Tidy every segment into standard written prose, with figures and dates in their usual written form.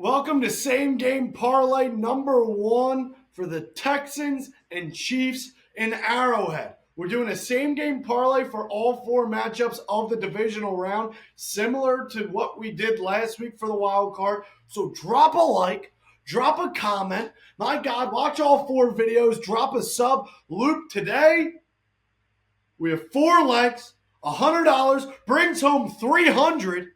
Welcome to Same Game Parlay number one for the Texans and Chiefs in Arrowhead. We're doing a same game parlay for all four matchups of the divisional round, similar to what we did last week for the wild card. So drop a like, drop a comment. My God, watch all four videos, drop a sub. Luke, today we have four legs, $100, brings home $300.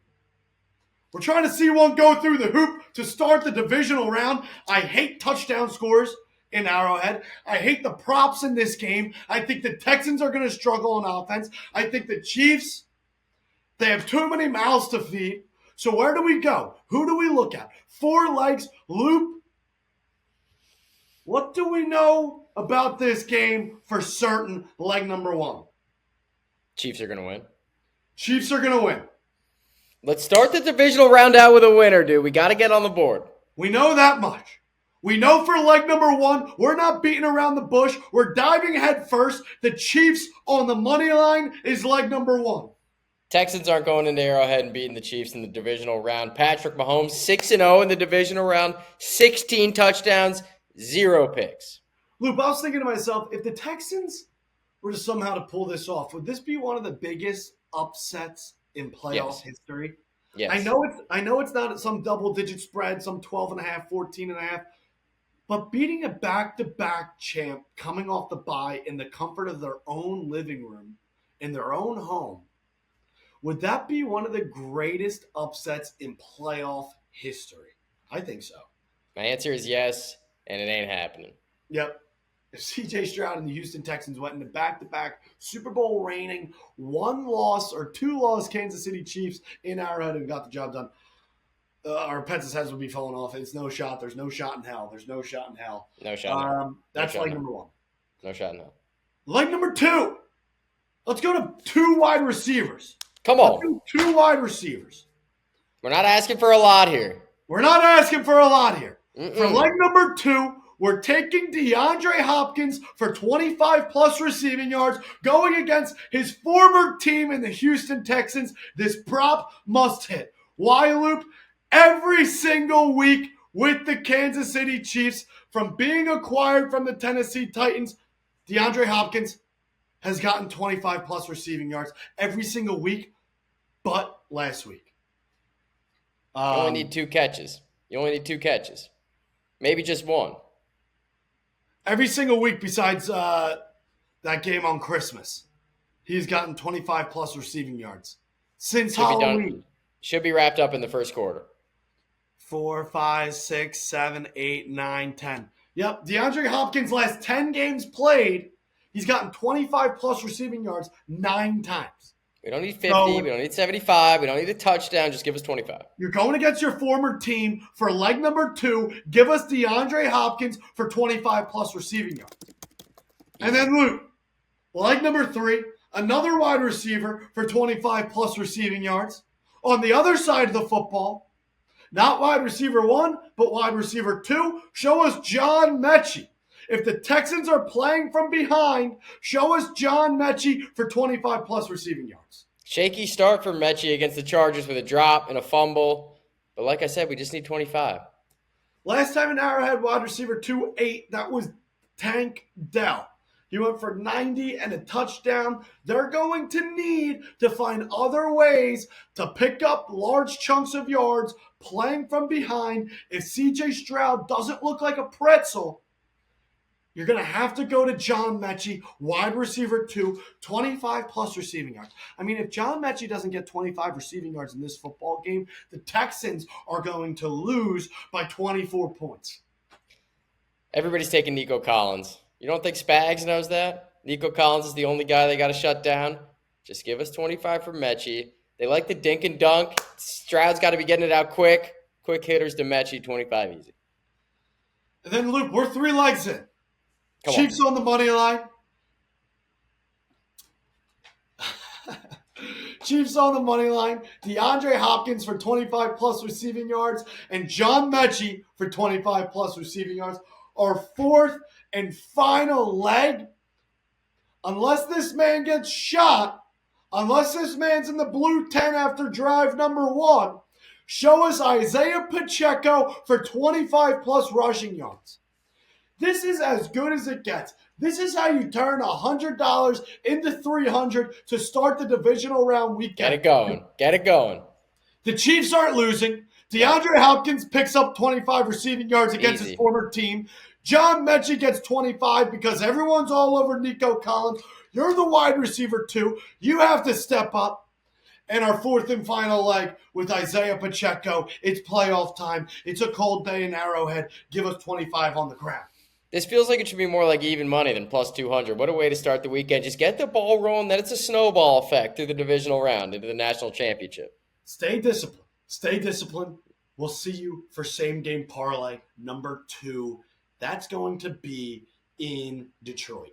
We're trying to see one go through the hoop to start the divisional round. I hate touchdown scores in Arrowhead. I hate the props in this game. I think the Texans are going to struggle on offense. I think the Chiefs, they have too many mouths to feed. So where do we go? Who do we look at? Four legs. Loop. What do we know about this game for certain? Leg number one. Chiefs are going to win. Chiefs are going to win. Let's start the divisional round out with a winner, dude. We got to get on the board. We know that much. We know for leg number one, we're not beating around the bush. We're diving head first. The Chiefs on the money line is leg number one. Texans aren't going into Arrowhead and beating the Chiefs in the divisional round. Patrick Mahomes, 6-0 in the divisional round, 16 touchdowns, 0 picks. Luke, I was thinking to myself, if the Texans were to somehow to pull this off, would this be one of the biggest upsets in playoff history? Yes. I know it's not some double-digit spread, some 12.5, 14.5, but beating a back-to-back champ coming off the bye in the comfort of their own living room, in their own home, would that be one of the greatest upsets in playoff history? I think so. My answer is yes, and it ain't happening. Yep. If C.J. Stroud and the Houston Texans went into back-to-back Super Bowl reigning, one-loss or two-loss Kansas City Chiefs in Arrowhead and got the job done, our Pets' heads would be falling off. It's no shot. There's no shot in hell. There's no shot in hell. No shot. That's leg number one. No shot in hell. Leg number two. Let's go to two wide receivers. Come on. Two wide receivers. We're not asking for a lot here. We're not asking for a lot here. Mm-mm. For leg number two, we're taking DeAndre Hopkins for 25-plus receiving yards going against his former team in the Houston Texans. This prop must hit. Why, Loop? Every single week with the Kansas City Chiefs, from being acquired from the Tennessee Titans, DeAndre Hopkins has gotten 25-plus receiving yards every single week, but last week. You only need two catches. Maybe just one. Every single week besides that game on Christmas, he's gotten 25-plus receiving yards since Halloween. Should be wrapped up in the first quarter. 4, 5, 6, 7, 8, 9, 10. Yep, DeAndre Hopkins' last 10 games played, he's gotten 25-plus receiving yards 9 times. We don't need 50. We don't need 75. We don't need a touchdown. Just give us 25. You're going against your former team for leg number two. Give us DeAndre Hopkins for 25-plus receiving yards. And then Luke, leg number three, another wide receiver for 25-plus receiving yards. On the other side of the football, not wide receiver one, but wide receiver two, show us John Metchie. If the Texans are playing from behind, show us John Metchie for 25-plus receiving yards. Shaky start for Metchie against the Chargers with a drop and a fumble. But like I said, we just need 25. Last time in Arrowhead, wide receiver 2-8, that was Tank Dell. He went for 90 and a touchdown. They're going to need to find other ways to pick up large chunks of yards playing from behind. If C.J. Stroud doesn't look like a pretzel, you're going to have to go to John Metchie, wide receiver 2, 25-plus receiving yards. I mean, if John Metchie doesn't get 25 receiving yards in this football game, the Texans are going to lose by 24 points. Everybody's taking Nico Collins. You don't think Spags knows that? Nico Collins is the only guy they got to shut down. Just give us 25 for Metchie. They like the dink and dunk. Stroud's got to be getting it out quick. Quick hitters to Metchie, 25 easy. And then, Luke, we're 3 legs in. Come Chiefs on the money line. Chiefs on the money line. DeAndre Hopkins for 25-plus receiving yards and John Metchie for 25-plus receiving yards. Our fourth and final leg. Unless this man gets shot, unless this man's in the blue tent after drive number 1, Show us Isaiah Pacheco for 25 plus rushing yards. This is as good as it gets. This is how you turn $100 into $300 to start the divisional round weekend. Get it going. Get it going. The Chiefs aren't losing. DeAndre Hopkins picks up 25 receiving yards against Easy. his former team. John Metchie gets 25 because everyone's all over Nico Collins. You're the wide receiver too. You have to step up. And our fourth and final leg with Isaiah Pacheco. It's playoff time. It's a cold day in Arrowhead. Give us 25 on the ground. This feels like it should be more like even money than plus 200. What a way to start the weekend. Just get the ball rolling. Then it's a snowball effect through the divisional round into the national championship. Stay disciplined. Stay disciplined. We'll see you for same game parlay number 2. That's going to be in Detroit.